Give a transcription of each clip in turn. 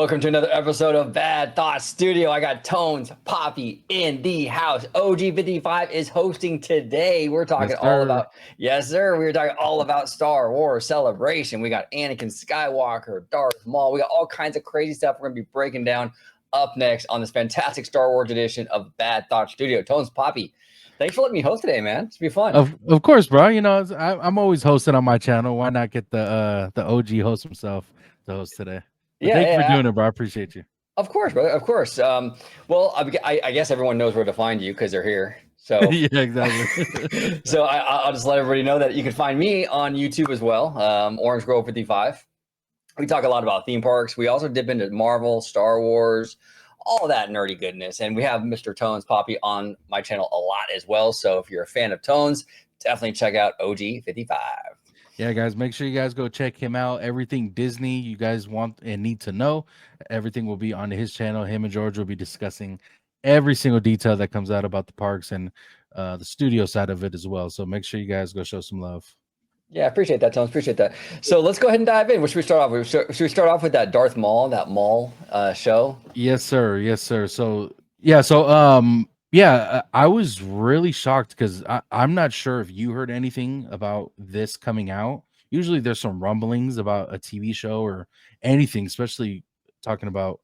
Welcome to another episode of Bad Thoughts Studio. I got Tones Poppy in the house. OG55 is hosting today. We're talking all about, yes, sir. We're talking all about Star Wars Celebration. We got Anakin Skywalker, Darth Maul. We got all kinds of crazy stuff we're going to be breaking down up next on this fantastic Star Wars edition of Bad Thoughts Studio. Tones Poppy, thanks for letting me host today, man. It's going to be fun. Of course, bro. You know, I'm always hosting on my channel. Why not get the OG host himself to host today? But thank you for doing it, bro. I appreciate you. Of course, brother. Of course. Well, I guess everyone knows where to find you because they're here. So yeah, exactly. So I'll just let everybody know that you can find me on YouTube as well. Orange Grove 55. We talk a lot about theme parks. We also dip into Marvel, Star Wars, all that nerdy goodness. And we have Mr. Tones Poppy on my channel a lot as well. So if you're a fan of Tones, definitely check out OG55. Yeah, guys, make sure you guys go check him out. Everything Disney you guys want and need to know, everything will be on his channel. Him and George will be discussing every single detail that comes out about the parks and the studio side of it as well. So make sure you guys go show some love. Yeah, I appreciate that, Tones. Appreciate that. So let's go ahead and dive in. What should we start off with? Should we start off with that Darth Maul, that Maul show? Yes, sir. Yes, sir. So I was really shocked because I'm not sure if you heard anything about this coming out. Usually there's some rumblings about a TV show or anything, especially talking about,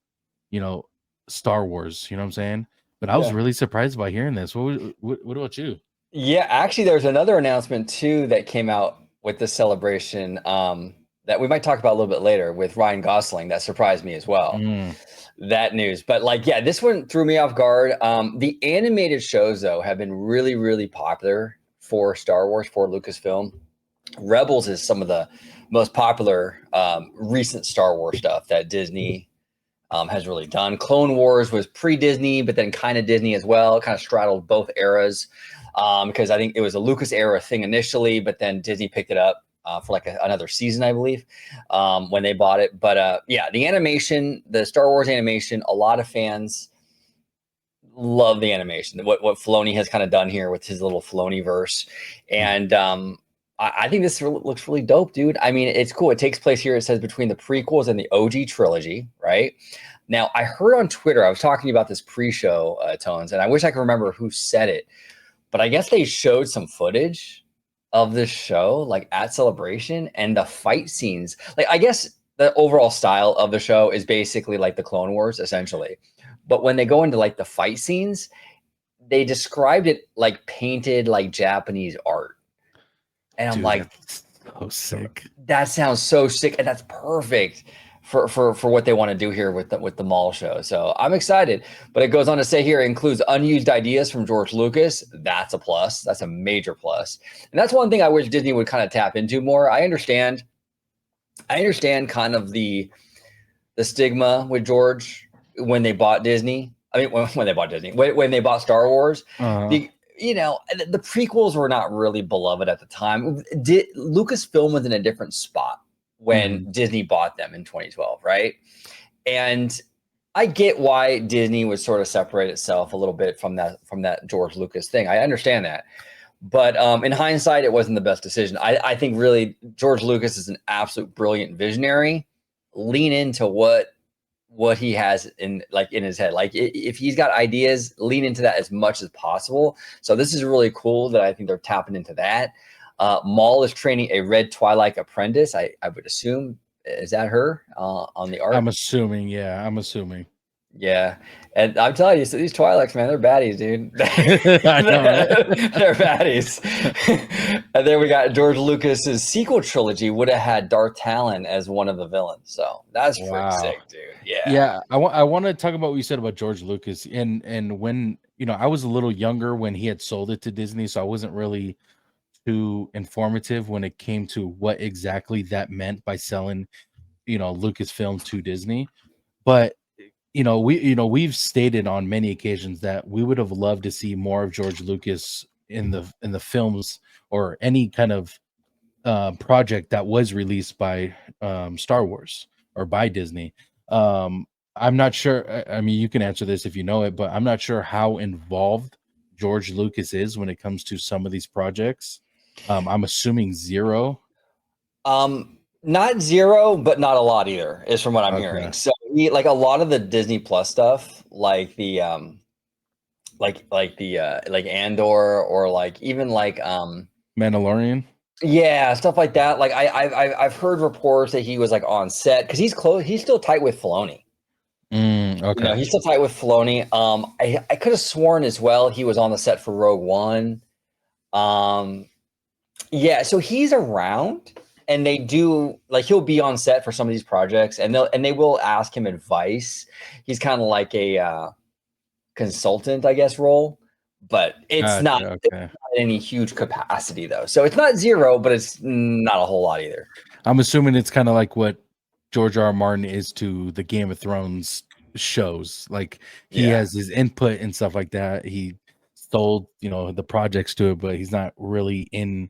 Star Wars, you know what I'm saying? But I was really surprised by hearing this. What about you? Yeah, actually, there's another announcement too that came out with the celebration that we might talk about a little bit later with Ryan Gosling that surprised me as well. That news. But this one threw me off guard. The animated shows, though, have been really, really popular for Star Wars, for Lucasfilm. Rebels is some of the most popular recent Star Wars stuff that Disney has really done. Clone Wars was pre-Disney, but then kind of Disney as well. It kind of straddled both eras because I think it was a Lucas era thing initially, but then Disney picked it up for another season, I believe, when they bought it. But the animation, the Star Wars animation, a lot of fans love the animation. What Filoni has kind of done here with his little Filoni verse, and I think this looks really dope, dude. I mean, it's cool. It takes place here. It says between the prequels and the OG trilogy, right? Now, I heard on Twitter, I was talking about this pre-show, Tones, and I wish I could remember who said it, but I guess they showed some footage of this show at Celebration, and the fight scenes, I guess the overall style of the show is basically like the Clone Wars essentially, but when they go into the fight scenes, they described it like painted Japanese art, and I'm like, so sick. That sounds so sick, and that's perfect for what they want to do here with the Maul show. So I'm excited. But it goes on to say here, it includes unused ideas from George Lucas. That's a plus. That's a major plus. And that's one thing I wish Disney would kind of tap into more. I understand kind of the stigma with George when they bought Disney. I mean, when they bought Disney, when they bought Star Wars. The prequels were not really beloved at the time. Lucasfilm was in a different spot when Disney bought them in 2012, right? And I get why Disney would sort of separate itself a little bit from that George Lucas thing. I understand that. But in hindsight, it wasn't the best decision. I think really George Lucas is an absolute brilliant visionary. Lean into what he has in his head. If he's got ideas, lean into that as much as possible. So this is really cool that I think they're tapping into that. Maul is training a Red Twilight apprentice. I would assume, is that her on the art? I'm assuming. Yeah, and I'm telling you, so these Twi'leks, man, they're baddies, dude. I know, right? They're baddies. And then we got George Lucas's sequel trilogy would have had Darth Talon as one of the villains. So that's pretty sick, dude. Yeah. Yeah, I want to talk about what you said about George Lucas, and when I was a little younger when he had sold it to Disney, so I wasn't really too informative when it came to what exactly that meant by selling, Lucasfilm to Disney. But we've stated on many occasions that we would have loved to see more of George Lucas in the films or any kind of project that was released by Star Wars or by Disney. I'm not sure. I mean, you can answer this if you know it, but I'm not sure how involved George Lucas is when it comes to some of these projects. I'm assuming zero. Not zero, but not a lot either, is from what I'm hearing. So like a lot of the Disney Plus stuff, like the like Andor, or like even like Mandalorian. yeah, stuff like that. Like I've heard reports that he was like on set because he's close. He's still tight with Filoni. Okay. He's still tight with Filoni. I could have sworn as well he was on the set for Rogue One. Yeah, so he's around, and they do like he'll be on set for some of these projects, and they will ask him advice. He's kind of like a consultant, I guess, role, but it's not any huge capacity though. So it's not zero, but it's not a whole lot either. I'm assuming it's kind of like what George R. R. Martin is to the Game of Thrones shows. Like he has his input and stuff like that. He sold, the projects to it, but he's not really into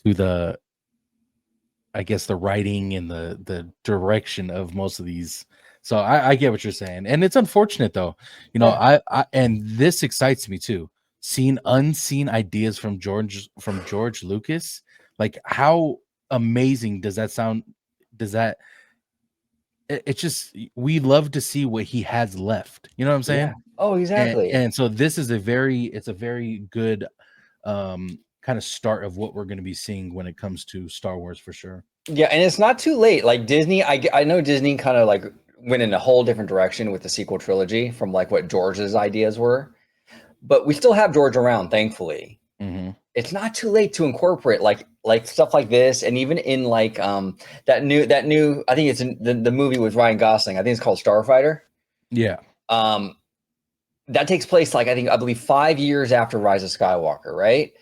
the, I guess, the writing and the direction of most of these. So I get what you're saying, and it's unfortunate though. I and this excites me too. Seeing unseen ideas from George Lucas, like how amazing does that sound? Does that? It's just we love to see what he has left. You know what I'm saying? Yeah. Oh, exactly. And so this is a very good kind of start of what we're going to be seeing when it comes to Star Wars for sure. Yeah, and it's not too late. Like Disney, I know Disney kind of like went in a whole different direction with the sequel trilogy from like what George's ideas were, but we still have George around, thankfully. It's not too late to incorporate like stuff like this, and even in like that new I think it's in the movie with Ryan Gosling. I think it's called Starfighter. Yeah. That takes place like I believe 5 years after Rise of Skywalker, right?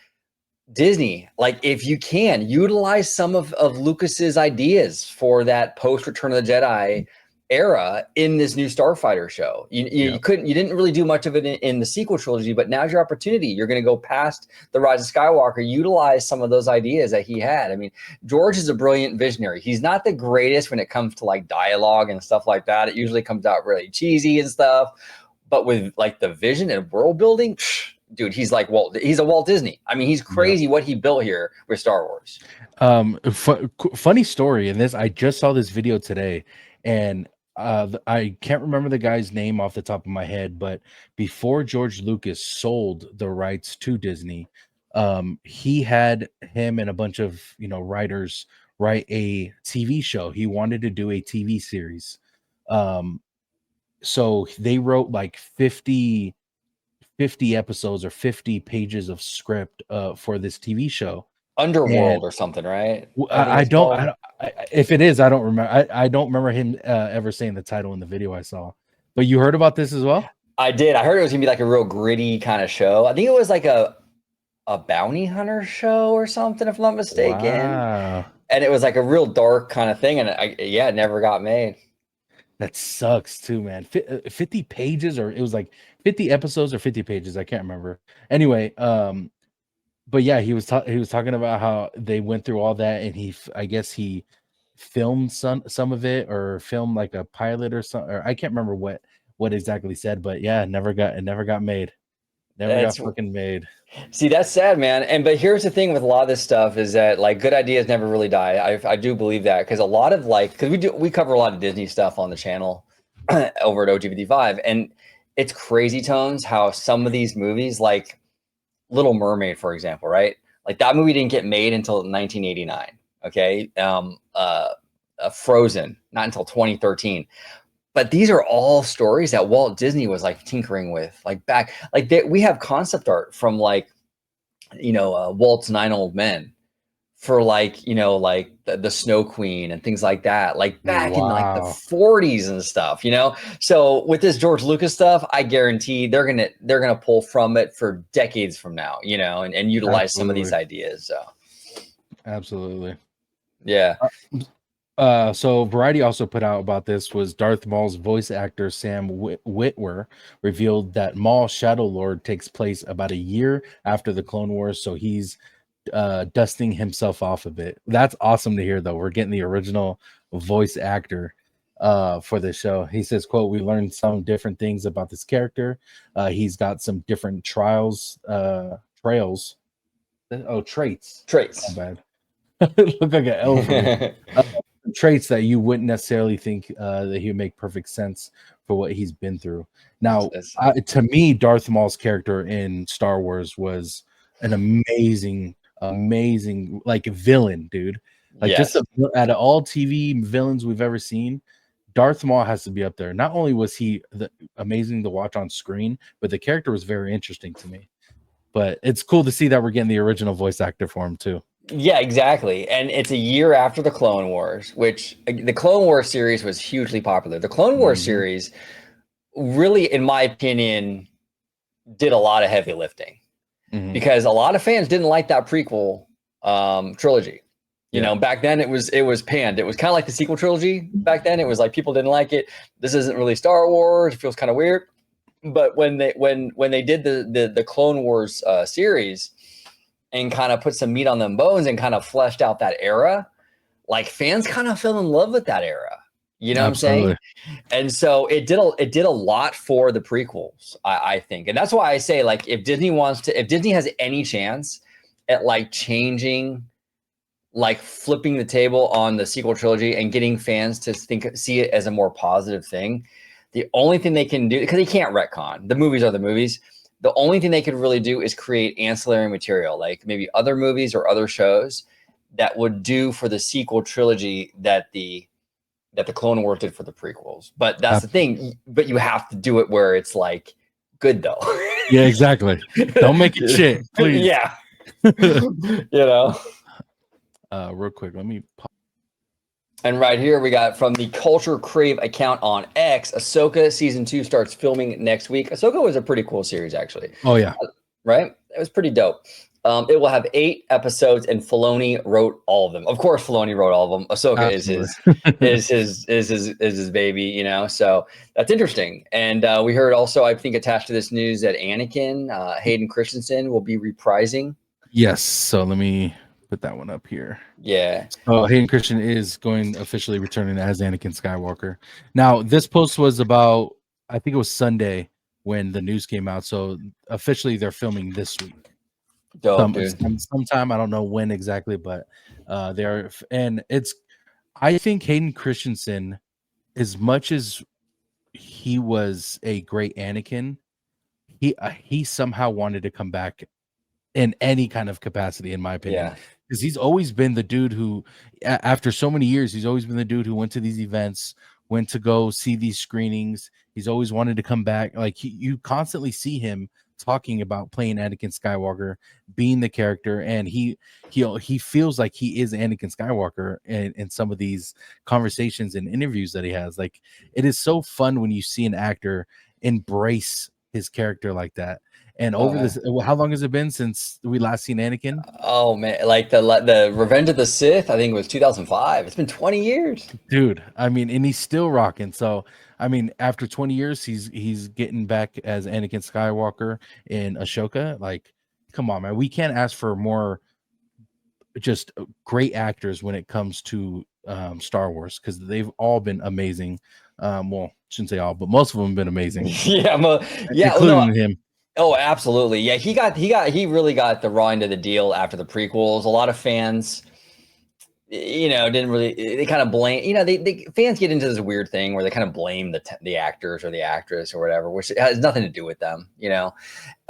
Disney, like if you can utilize some of Lucas's ideas for that post Return of the Jedi era in this new Starfighter show. You didn't really do much of it in the sequel trilogy, but now's your opportunity. You're going to go past the Rise of Skywalker, utilize some of those ideas that he had. I mean, George is a brilliant visionary. He's not the greatest when it comes to like dialogue and stuff like that. It usually comes out really cheesy and stuff, but with like the vision and world building, dude, he's like he's a Walt Disney. I mean, he's crazy what he built here with Star Wars. Funny story in this, I just saw this video today, and I can't remember the guy's name off the top of my head, but before George Lucas sold the rights to Disney, he had him and a bunch of writers write a TV show. He wanted to do a TV series. So they wrote like 50 episodes or 50 pages of script for this TV show. Underworld or something, right? I don't if it is, I don't remember. I don't remember him ever saying the title in the video I saw. But you heard about this as well? I did. I heard it was gonna be like a real gritty kind of show. I think it was like a bounty hunter show or something, if I'm not mistaken. Wow. And it was like a real dark kind of thing, and it never got made. That sucks too, man. 50 pages, or it was like 50 episodes or 50 pages. I can't remember. Anyway, but yeah, he was talking about how they went through all that, and I guess he filmed some of it, or filmed like a pilot or something, or I can't remember what exactly said, but yeah, it never got made. Got fucking made. See, that's sad, man. But here's the thing with a lot of this stuff is that like good ideas never really die. I do believe that, because a lot of because we cover a lot of Disney stuff on the channel over at OG55, and it's crazy, Tones, how some of these movies, like Little Mermaid, for example, right? Like that movie didn't get made until 1989. Okay, Frozen, not until 2013. But these are all stories that Walt Disney was like tinkering with, like back, like we have concept art from like, Walt's 9 Old Men for like, like the Snow Queen and things like that, like back in like the 40s and stuff, So with this George Lucas stuff, I guarantee they're gonna pull from it for decades from now, and utilize some of these ideas. So absolutely, yeah. So Variety also put out about this was Darth Maul's voice actor Sam Witwer revealed that Maul Shadow Lord takes place about a year after the Clone Wars, so he's dusting himself off a bit. That's awesome to hear, though. We're getting the original voice actor for the show. He says, quote, "We learned some different things about this character. He's got some different traits. Traits. Not bad. Look like an L for me. traits that you wouldn't necessarily think that he would make perfect sense for what he's been through. Now, to me, Darth Maul's character in Star Wars was an amazing like villain, dude. Like just out of all TV villains we've ever seen, Darth Maul has to be up there. Not only was he amazing to watch on screen, but the character was very interesting to me. But it's cool to see that we're getting the original voice actor for him too. Yeah, exactly. And it's a year after the Clone Wars, which the Clone Wars series was hugely popular. The Clone Wars series really, in my opinion, did a lot of heavy lifting because a lot of fans didn't like that prequel trilogy. You know, back then it was panned. It was kind of like the sequel trilogy back then. It was like people didn't like it. This isn't really Star Wars. It feels kind of weird. But when they did the Clone Wars series and kind of put some meat on them bones and kind of fleshed out that era, like fans kind of fell in love with that era. You know what I'm saying? And so it did a lot for the prequels, I think. And that's why I say, like, if Disney has any chance at like changing, like flipping the table on the sequel trilogy and getting fans to see it as a more positive thing, the only thing they can do, because they can't retcon, the movies are the movies, the only thing they could really do is create ancillary material, like maybe other movies or other shows that would do for the sequel trilogy that the Clone Wars did for the prequels. But that's the thing. But you have to do it where it's like good though. Yeah, exactly. Don't make it shit, please. Yeah. You know. Real quick, let me pop. And right here we got from the Culture Crave account on X, Ahsoka season 2 starts filming next week. Ahsoka was a pretty cool series, actually. Oh yeah, right. It was pretty dope. It will have 8 episodes, and Filoni wrote all of them. Of course, Filoni wrote all of them. Ahsoka is his baby, you know. So that's interesting. And we heard also, I think, attached to this news that Anakin, Hayden Christensen, will be reprising. Yes. So let me put that one up here. Yeah. Oh, Hayden Christensen is officially returning as Anakin Skywalker. Now, this post was about, I think it was Sunday when the news came out. So officially, they're filming this week. Sometime, I don't know when exactly, but they're, and it's, I think Hayden Christensen, as much as he was a great Anakin, he somehow wanted to come back in any kind of capacity, in my opinion, because he's always been the dude who, after so many years, he's always been the dude who went to these events, went to go see these screenings. He's always wanted to come back. Like you constantly see him talking about playing Anakin Skywalker, being the character, and he feels like he is Anakin Skywalker in some of these conversations and interviews that he has. Like, it is so fun when you see an actor embrace his character like that. And over this, how long has it been since we last seen Anakin? Oh man, like the Revenge of the Sith, I think it was 2005. It's been 20 years, dude. I mean, and he's still rocking. So I mean, after 20 years, he's getting back as Anakin Skywalker in Ahsoka. Like, come on, man. We can't ask for more just great actors when it comes to Star Wars, because they've all been amazing. Well, shouldn't say all, but most of them have been amazing. Including him. Oh, absolutely. Yeah, he really got the raw end of the deal after the prequels. A lot of fans, you know, didn't really, they kind of blame, you know, they fans get into this weird thing where they kind of blame the actors or the actress or whatever, which has nothing to do with them, you know.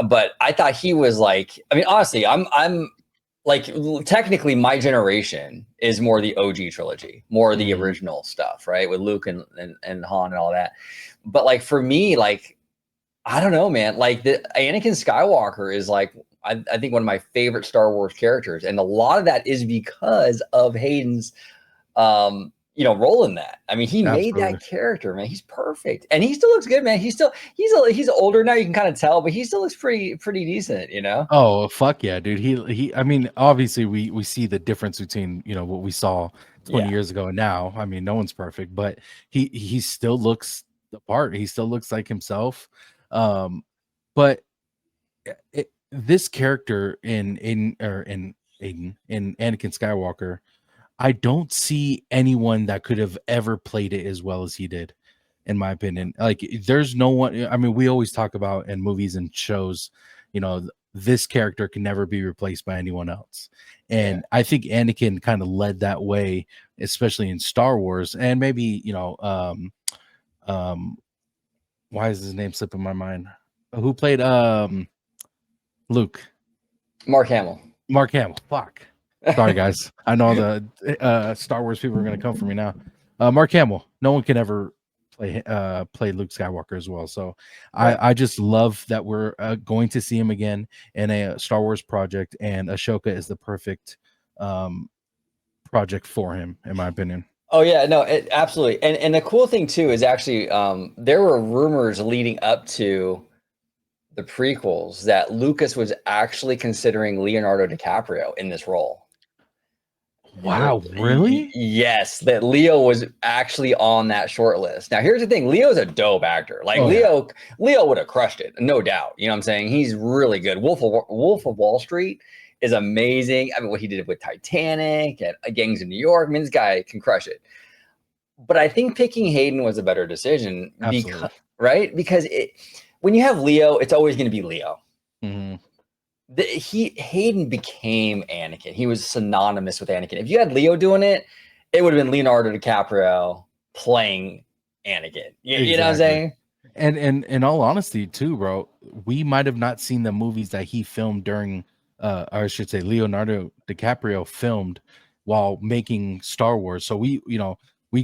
But I thought he was like, I mean, honestly, I'm like, technically my generation is more the OG trilogy, more the original stuff, right? With Luke and Han and all that. But like for me, like, I don't know, man. Like the Anakin Skywalker is like, I think one of my favorite Star Wars characters. And a lot of that is because of Hayden's, you know, role in that. I mean, he made that character, man. He's perfect. And he still looks good, man. He's older now. You can kind of tell, but he still looks pretty decent, you know? Oh, fuck yeah, dude. He, I mean, obviously we see the difference between, you know, what we saw 20 years ago and now. I mean, no one's perfect, but he still looks the part. He still looks like himself. But this character in Anakin Skywalker, I don't see anyone that could have ever played it as well as he did, in my opinion. Like, there's no one. I mean, we always talk about in movies and shows, you know, this character can never be replaced by anyone else. And I think Anakin kind of led that way, especially in Star Wars. And maybe, why is his name slipping my mind? Who played Luke? Mark Hamill. Mark Hamill. Fuck. Sorry, guys. I know the Star Wars people are going to come for me now. Mark Hamill. No one can ever play Luke Skywalker as well. So I just love that we're going to see him again in a Star Wars project, and Ahsoka is the perfect project for him, in my opinion. Oh yeah, no, absolutely. And the cool thing too is actually there were rumors leading up to the prequels that Lucas was actually considering Leonardo DiCaprio in this role. Wow, really? Yes, that Leo was actually on that short list. Now, here's the thing: Leo's a dope actor. Like Leo would have crushed it, no doubt. You know what I'm saying? He's really good. Wolf of Wall Street is amazing. I mean, what he did with Titanic and Gangs of New York. I mean, this guy can crush it. But I think picking Hayden was a better decision, because when you have Leo, it's always going to be Leo. Mm-hmm. Hayden became Anakin. He was synonymous with Anakin. If you had Leo doing it, it would have been Leonardo DiCaprio playing Anakin. You know what I'm saying? And in all honesty, too, bro, we might have not seen the movies that he filmed during, or I should say, Leonardo DiCaprio filmed while making Star Wars. So we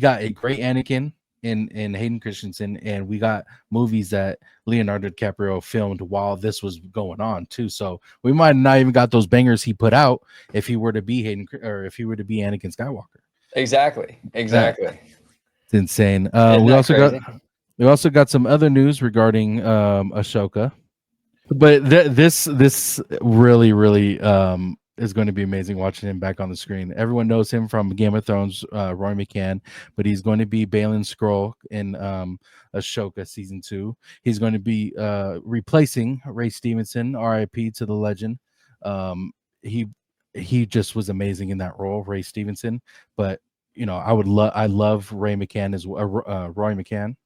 got a great Anakin in Hayden Christensen, and we got movies that Leonardo DiCaprio filmed while this was going on too. So we might not even got those bangers he put out if he were to be if he were to be Anakin Skywalker. Exactly. It's insane. We also got some other news regarding Ahsoka, but this really is going to be amazing watching him back on the screen. Everyone knows him from Game of Thrones, Roy McCann, but he's going to be Balin Scroll in Ahsoka season 2. He's going to be replacing Ray Stevenson, RIP to the legend. He just was amazing in that role, Ray Stevenson. But I love Ray McCann as well, Roy McCann.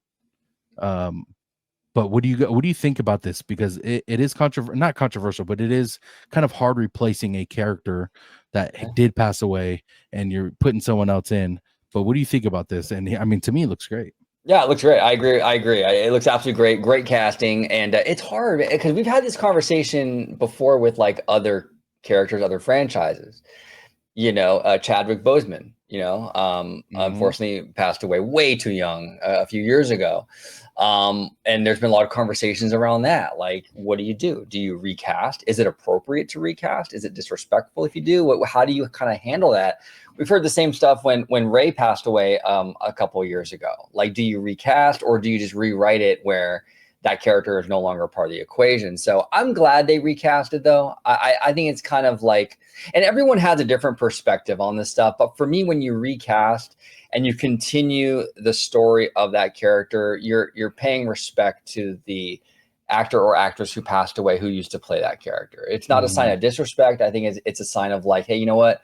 But what do you think about this? Because it is not controversial, but it is kind of hard replacing a character that did pass away and you're putting someone else in. But what do you think about this? And I mean, to me, it looks great. Yeah, it looks great. I agree. It looks absolutely great. Great casting. And it's hard because we've had this conversation before with like other characters, other franchises. Chadwick Boseman, unfortunately passed away way too young a few years ago. And there's been a lot of conversations around that. Like, what do you do? Do you recast? Is it appropriate to recast? Is it disrespectful if you do? How do you kind of handle that? We've heard the same stuff when Ray passed away a couple of years ago. Like, do you recast or do you just rewrite it where that character is no longer part of the equation? So I'm glad they recasted, though. I think it's kind of like, and everyone has a different perspective on this stuff. But for me, when you recast and you continue the story of that character, you're paying respect to the actor or actress who passed away who used to play that character. It's not a sign of disrespect. I think it's a sign of like, hey, you know what?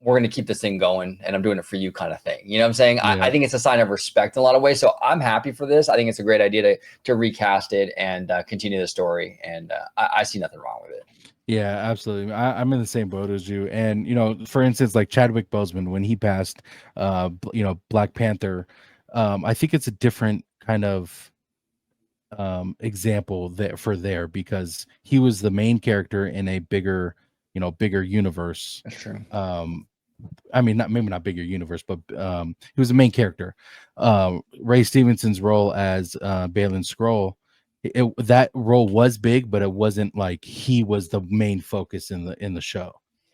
We're going to keep this thing going and I'm doing it for you kind of thing. You know what I'm saying? Yeah. I think it's a sign of respect in a lot of ways. So I'm happy for this. I think it's a great idea to recast it and continue the story. And I see nothing wrong with it. Yeah, absolutely. I'm in the same boat as you. And, for instance, like Chadwick Boseman, when he passed, Black Panther, I think it's a different kind of example because he was the main character in a bigger universe. That's true. I mean, maybe not bigger universe, but he was the main character. Ray Stevenson's role as Balin Scroll, that role was big, but it wasn't like he was the main focus in the show.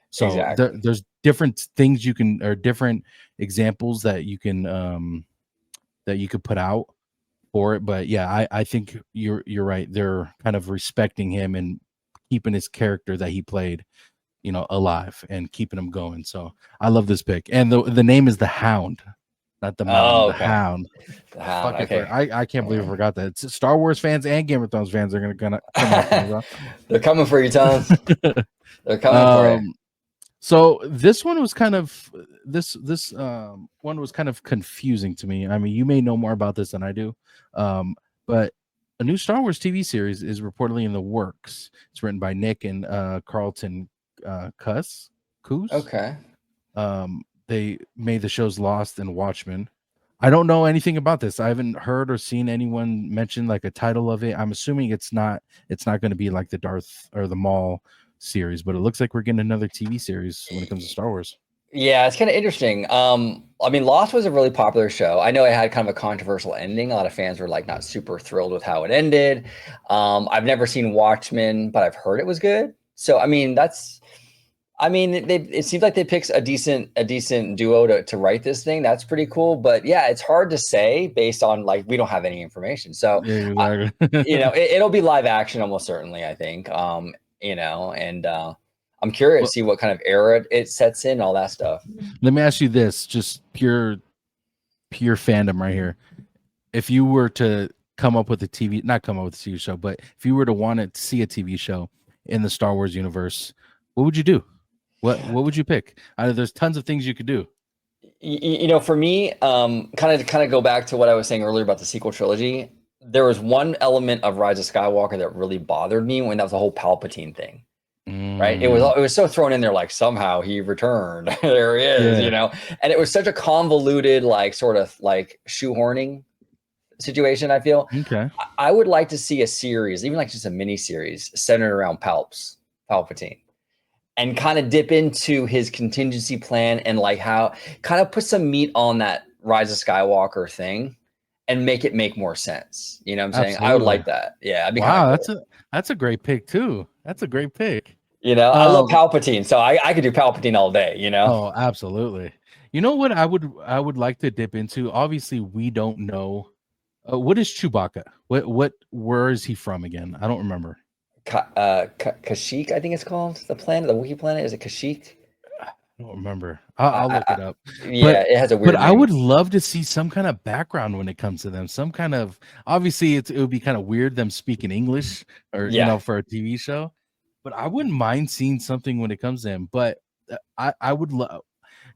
So exactly. There's different things or different examples that you can put out for it. But yeah, I think you're right. They're kind of respecting him and keeping his character that he played, alive and keeping him going. So I love this pick. And the name is the Hound, not the Mountain, the Hound. The Hound. Okay. I can't believe I forgot that. It's Star Wars fans and Game of Thrones fans are gonna come after me, bro. They're coming for you, Tons. They're coming for you. So this one was kind of one was kind of confusing to me. I mean, you may know more about this than I do, but a new Star Wars TV series is reportedly in the works. It's written by Nick and Carlton Coos. Okay. They made the shows Lost and Watchmen. I don't know anything about this. I haven't heard or seen anyone mention like a title of it. I'm assuming it's not going to be like the Darth or the Maul series, but it looks like we're getting another TV series when it comes to Star Wars. Yeah, it's kind of interesting. I mean, Lost was a really popular show. I know it had kind of a controversial ending. A lot of fans were like not super thrilled with how it ended. I've never seen Watchmen, but I've heard it was good. So I mean, it seems like they picked a decent duo to write this thing. That's pretty cool. But yeah, it's hard to say based on like we don't have any information. So Yeah, exactly. it'll be live action almost certainly, I think. And I'm curious to see what kind of era it sets in, all that stuff. Let me ask you this, just pure fandom right here. If you were to come up with a TV show, but if you were to want to see a TV show in the Star Wars universe, what would you do? What would you pick? There's tons of things you could do. For me, kind of go back to what I was saying earlier about the sequel trilogy. There was one element of Rise of Skywalker that really bothered me when that was the whole Palpatine thing. Right, it was so thrown in there like somehow he returned. There he is, and it was such a convoluted, like sort of like shoehorning situation. I feel I would like to see a series, even like just a mini series centered around Palpatine, and kind of dip into his contingency plan and like how kind of put some meat on that Rise of Skywalker thing and make it make more sense. You know what I'm saying? I would like that. Yeah, I'd be wow, cool. That's a great pick too. That's a great pick. I love Palpatine, so I could do Palpatine all day, Oh, absolutely. You know what I would like to dip into? Obviously, we don't know. What is Chewbacca? Where is he from again? I don't remember. Kashyyyk, I think it's called. The planet, the Wookiee planet. Is it Kashyyyk? I don't remember. I'll look it up. Yeah, it has a weird name. I would love to see some kind of background when it comes to them. Some kind of, obviously it would be kind of weird them speaking English or for a TV show. But I wouldn't mind seeing something when it comes to him. But I would love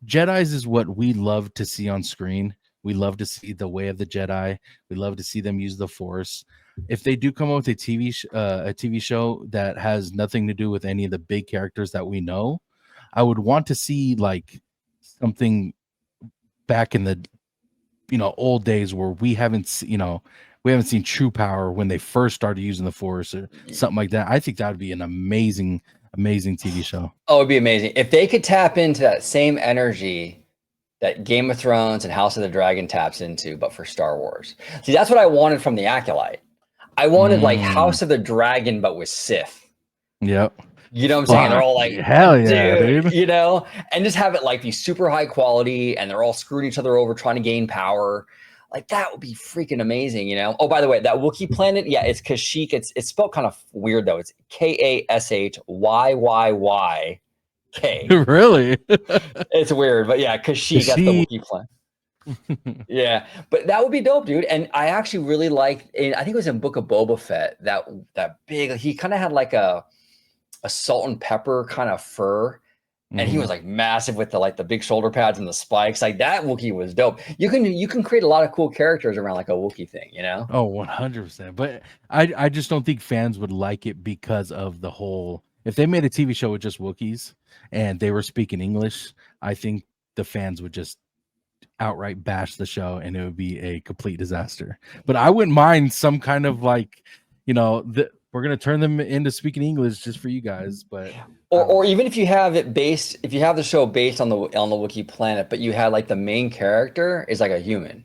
Jedis is what we love to see on screen. We love to see the way of the Jedi. We love to see them use the Force. If they do come up with a TV show that has nothing to do with any of the big characters that we know, I would want to see like something back in the old days where we haven't seen true power when they first started using the Force or something like that. I think that would be an amazing TV show. Oh, it'd be amazing if they could tap into that same energy that Game of Thrones and House of the Dragon taps into, but for Star Wars. See, that's what I wanted from the Acolyte. I wanted like House of the Dragon, but with Sith. Yep. You know what I'm saying? They're all like, hell yeah, dude. And just have it like be super high quality and they're all screwing each other over trying to gain power. Like that would be freaking amazing, Oh, by the way, that Wookiee planet, yeah, it's Kashyyyk. It's spelled kind of weird though. It's Kashyyyyk. Really? It's weird, but yeah, Kashyyyk, that's the Wookiee planet. Yeah, but that would be dope, dude. And I actually really liked, I think it was in Book of Boba Fett, that big, he kind of had like a salt and pepper kind of fur. And he was like massive with the big shoulder pads and the spikes. Like that Wookiee was dope. You can create a lot of cool characters around like a Wookiee thing, Oh, 100%. But I just don't think fans would like it because of the whole. If they made a TV show with just Wookiees and they were speaking English, I think the fans would just outright bash the show and it would be a complete disaster. But I wouldn't mind some kind of like, we're gonna turn them into speaking English just for you guys, but or even if you have the show based on the Wookiee planet, but you had like the main character is like a human.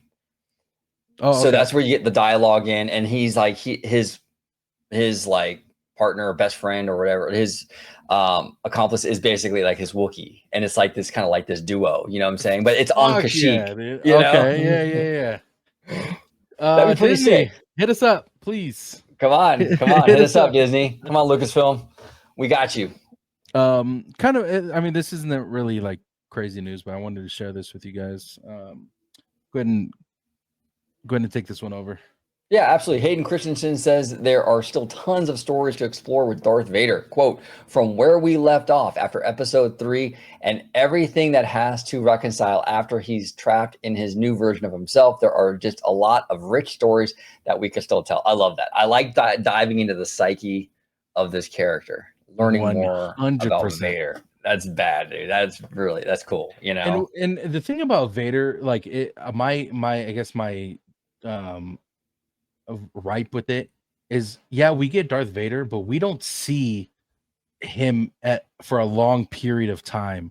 Oh, so that's where you get the dialogue in, and he's like his like partner or best friend or whatever, his accomplice is basically like his Wookiee, and it's like this kind of like this duo, you know what I'm saying? But it's on Kashyyyk. Yeah. That'd be pretty sick. Hit us up, please. Come on, hit us up, Disney. Come on, Lucasfilm, we got you. Kind of. I mean, this isn't really like crazy news, but I wanted to share this with you guys. Go ahead and take this one over. Yeah, absolutely. Hayden Christensen says there are still tons of stories to explore with Darth Vader. Quote, from where we left off after episode 3 and everything that has to reconcile after he's trapped in his new version of himself, there are just a lot of rich stories that we could still tell. I love that. I like diving into the psyche of this character, learning more about 100%. Vader. That's bad, dude. That's cool, you know? And the thing about Vader, like I guess my um ripe with it is, yeah, we get Darth Vader, but we don't see him for a long period of time.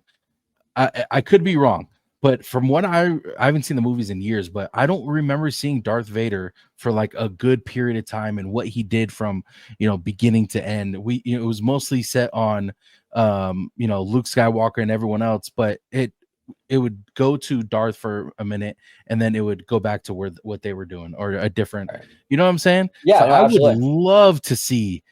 I could be wrong, but from what I haven't seen the movies in years, but I don't remember seeing Darth Vader for like a good period of time and what he did from beginning to end. It was mostly set on Luke Skywalker and everyone else, but it would go to Darth for a minute and then it would go back to what they were doing or a different, Right. you know what I'm saying? Yeah, So no, I would absolutely. love to see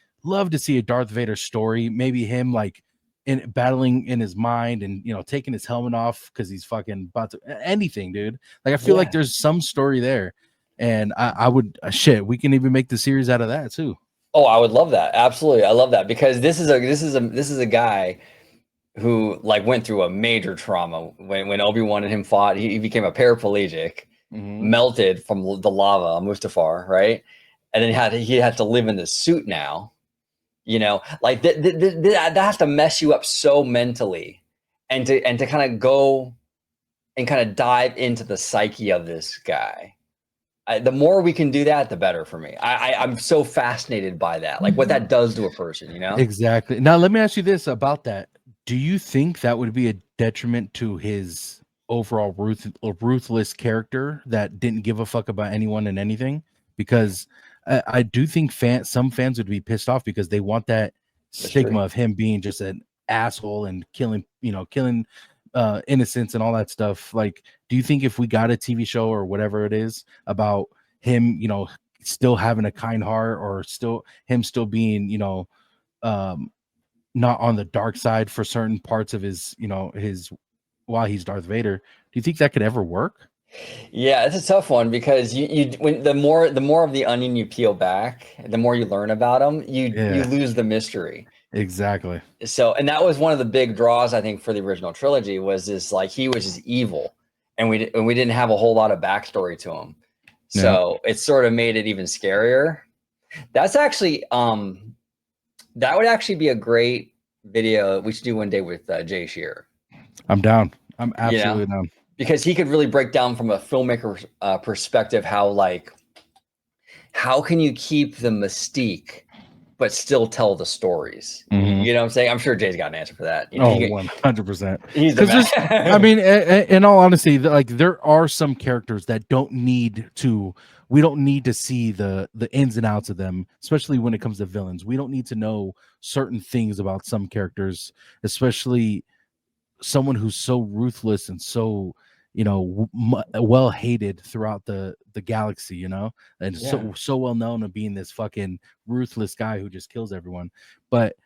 a Darth Vader story, maybe him like in battling in his mind and taking his helmet off because he's fucking about to anything, dude. Like I feel like Yeah. there's some story there, and I would shit. We can even make the series out of that too. Oh, I would love that. Absolutely. I love that because this is a guy who like went through a major trauma when Obi-Wan and him fought. He became a paraplegic, Mm-hmm. melted from the lava, Mustafar, right? And then he had to live in this suit now. Like that has to mess you up so mentally, and to kind of go and kind of dive into the psyche of this guy. The more we can do that, the better for me. I'm so fascinated by that, like what that does to a person, you know? Exactly. Now, let me ask you this about that. Do you think that would be a detriment to his overall ruthless character that didn't give a fuck about anyone and anything? Because I do think some fans would be pissed off because they want that stigma Mystery. of him being just an asshole and killing innocents and all that stuff. Like, do you think if we got a TV show or whatever it is about him, still having a kind heart or still being, um not on the dark side for certain parts of his while he's Darth Vader, do you think that could ever work? Yeah, it's a tough one because when the more of the onion you peel back, the more you learn about him, you Yeah, lose the mystery. exactly. So, and that was one of the big draws I think for the original trilogy was this like he was just evil, and we didn't have a whole lot of backstory to him. Yeah, So it sort of made it even scarier. That's actually that would actually be a great video we should do one day with Jay Shear. I'm down. I'm You know, absolutely down. because he could really break down from a filmmaker perspective how can you keep the mystique but still tell the stories. Mhm. You know what I'm saying? I'm sure Jay's got an answer for that. Oh, 100%. He's the Because man. I mean, in all honesty, like there are some characters that we don't need to see the ins and outs of them, especially when it comes to villains. We don't need to know certain things about some characters, especially someone who's so ruthless and so well hated throughout the galaxy, and Yeah. so well known of being this fucking ruthless guy who just kills everyone. But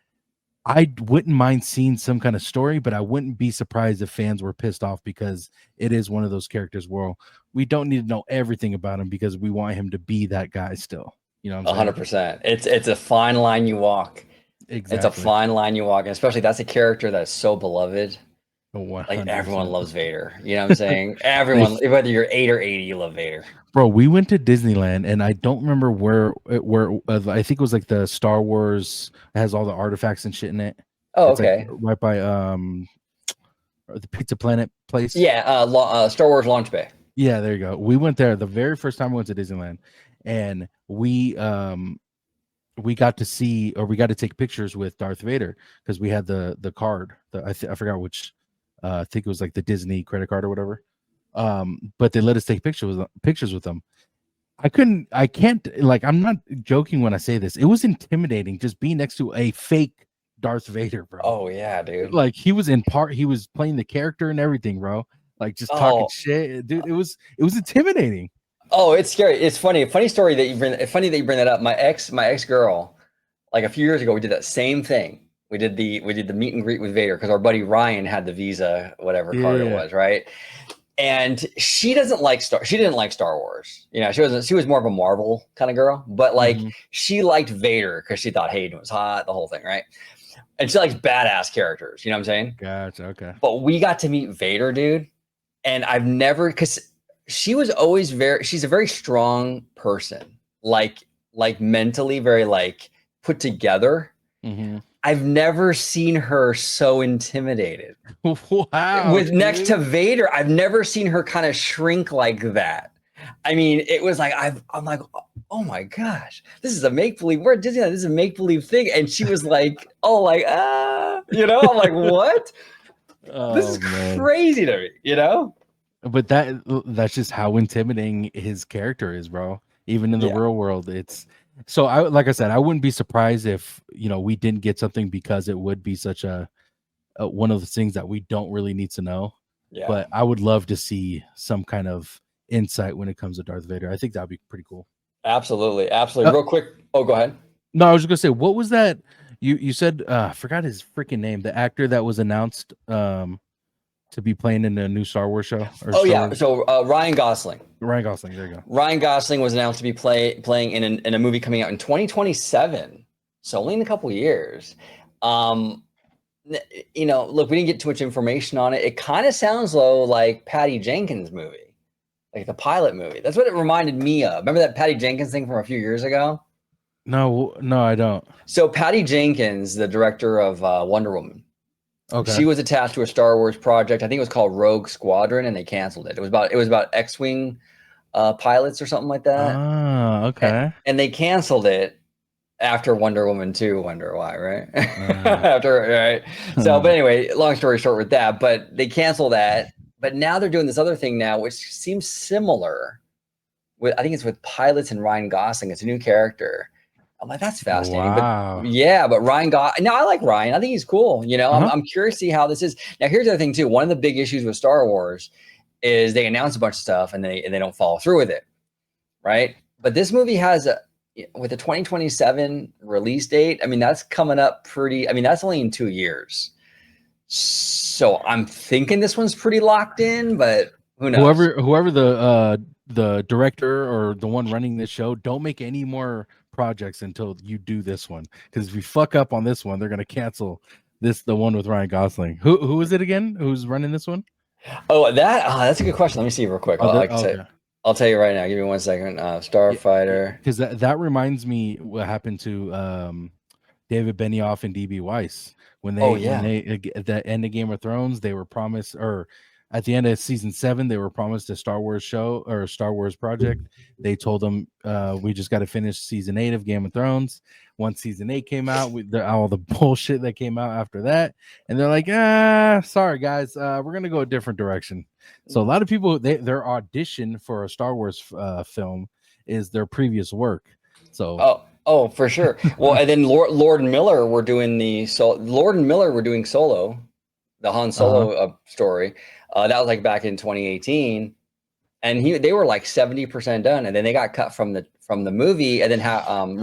I wouldn't mind seeing some kind of story, but I wouldn't be surprised if fans were pissed off because it is one of those characters where we don't need to know everything about him because we want him to be that guy still. You know what I'm saying? 100%. It's a fine line you walk. It's a Exactly. fine line you walk, and especially that's a character that's so beloved. Like everyone 100%. loves Vader. You know what I'm saying? Everyone, whether you're 8 or 80, you love Vader. Bro, we went to Disneyland and I don't remember where I think it was like the Star Wars has all the artifacts and shit in it. Oh, It's like okay. right by the Pizza Planet place. Yeah, Star Wars Launch Bay. Yeah, there you go. We went there the very first time we went to Disneyland, and we got to see or we got to take pictures with Darth Vader because we had the card. I forgot which. I think it was like the Disney credit card or whatever. But they let us take pictures with them. I can't, like, I'm not joking when I say this. It was intimidating just being next to a fake Darth Vader, bro. Oh yeah, dude. Like he was playing the character and everything, bro. Like just talking shit, dude. It was intimidating. Oh, it's scary. It's funny. Funny story that you bring. Funny that you bring that up. My ex girl, like a few years ago, we did that same thing. We did the meet and greet with Vader because our buddy Ryan had the Visa, whatever card it was, right? and she didn't like Star Wars. You know, she was more of a Marvel kind of girl, but like she liked Vader because she thought Hayden was hot, the whole thing, right? And she likes badass characters, you know what I'm saying? Gotcha. Okay. But we got to meet Vader, dude. And I've never, because she was always she's a very strong person, like mentally very like put together. I've never seen her so intimidated. Wow. With next to Vader, I've never seen her kind of shrink like that. I mean, it was like I'm like, oh my gosh, this is a make-believe. We're at Disneyland, this is a make-believe thing. And she was like, oh, like, you know, I'm like, what? This is crazy to me, you know? But that's just how intimidating his character is, bro. Even in the real world, it's so. Like I said, I wouldn't be surprised if we didn't get something, because it would be such a one of the things that we don't really need to know. Yeah. But I would love to see some kind of insight when it comes to Darth Vader. I think that'd be pretty cool. Absolutely. Real quick. Oh, go ahead. No, I was just gonna say, what was that? You said I forgot his freaking name. The actor that was announced to be playing in a new Star Wars show. So Ryan Gosling. Ryan Gosling. There you go. Ryan Gosling was announced to be playing in a movie coming out in 2027. So only in a couple of years. Look, we didn't get too much information on it. It kind of sounds though like Patty Jenkins' movie, like the pilot movie. That's what it reminded me of. Remember that Patty Jenkins thing from a few years ago? No, I don't. So Patty Jenkins, the director of Wonder Woman, she was attached to a Star Wars project. I think it was called Rogue Squadron, and they canceled it. It was about X-wing pilots or something like that. Oh, okay. And they canceled it after Wonder Woman 2. Wonder why, right? Right. So, but anyway, long story short with that. But they canceled that. But now they're doing this other thing now, which seems similar. I think it's with pilots and Ryan Gosling. It's a new character. I'm like, that's fascinating. Wow. But yeah, but Ryan no, I like Ryan. I think he's cool. I'm curious to see how this is. Now, here's the other thing too. One of the big issues with Star Wars is they announce a bunch of stuff and they don't follow through with it, right? But this movie has with a 2027 release date. I mean, that's coming up pretty. I mean, that's only in 2 years. So I'm thinking this one's pretty locked in, but who knows? Whoever the director or the one running this show, don't make any more projects until you do this one, because if you fuck up on this one, they're gonna cancel the one with Ryan Gosling. Who is it again? Who's running this one? Oh, that's a good question. Let me see real quick. I'll tell you right now. Give me 1 second. Starfighter. Because that reminds me what happened to David Benioff and DB Weiss when they at the end of Game of Thrones, they were promised, or at the end of season 7, they were promised a Star Wars show or a Star Wars project. They told them, we just got to finish season 8 of Game of Thrones. Once season 8 came out, all the bullshit that came out after that, and they're like, sorry guys, we're gonna go a different direction. So a lot of people, their audition for a Star Wars film is their previous work. So oh, for sure. Well, and then Lord and Miller were doing Solo, the Han Solo story. That was like back in 2018, and they were like 70% done, and then they got cut from the movie, and then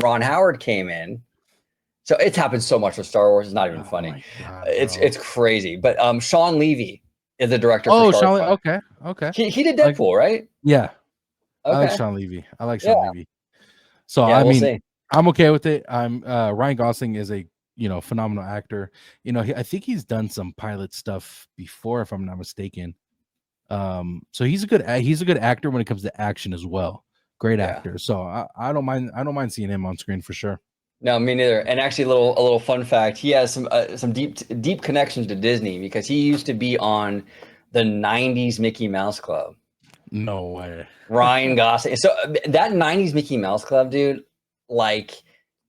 Ron Howard came in. So it's happened so much with Star Wars; it's not even funny. God, it's crazy. But Sean Levy is the director. Oh, Sean. Okay. He did Deadpool, right? Yeah. Okay. I like Sean Levy. Levy. So I mean, I'm okay with it. Ryan Gosling is a phenomenal actor. I think he's done some pilot stuff before, if I'm not mistaken. So he's a good actor when it comes to action as well. Great actor. So I don't mind seeing him on screen for sure. No, me neither. And actually, a little fun fact: he has some deep connections to Disney, because he used to be on the '90s Mickey Mouse Club. No way. Ryan Gosling. So that '90s Mickey Mouse Club, dude, like,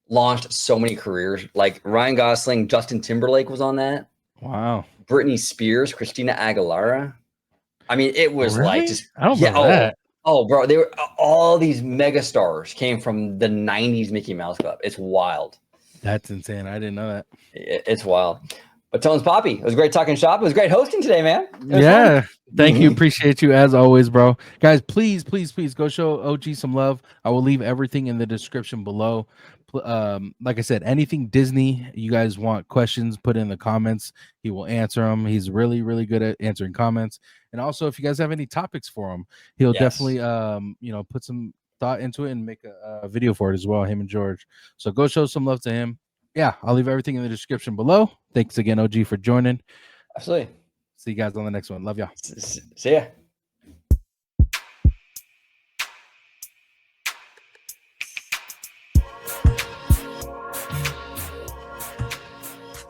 launched so many careers. Like Ryan Gosling, Justin Timberlake was on that. Wow. Britney Spears, Christina Aguilera. I mean, it was like just I don't know that. Oh, bro, they were all these mega stars came from the '90s Mickey Mouse Club. It's wild. That's insane. I didn't know that. It's wild. But Tones Poppy, it was great talking shop. It was great hosting today, man. Yeah. Thank you. Appreciate you as always, bro. Guys, please go show OG some love. I will leave everything in the description below. like I said, anything Disney you guys want questions, put in the comments. He will answer them. He's really, really good at answering comments. And also, if you guys have any topics for him, he'll definitely put some thought into it and make a video for it as well, him and George. So go show some love to him. Yeah, I'll leave everything in the description below. Thanks again, OG, for joining. Absolutely. See you guys on the next one. Love y'all. See ya.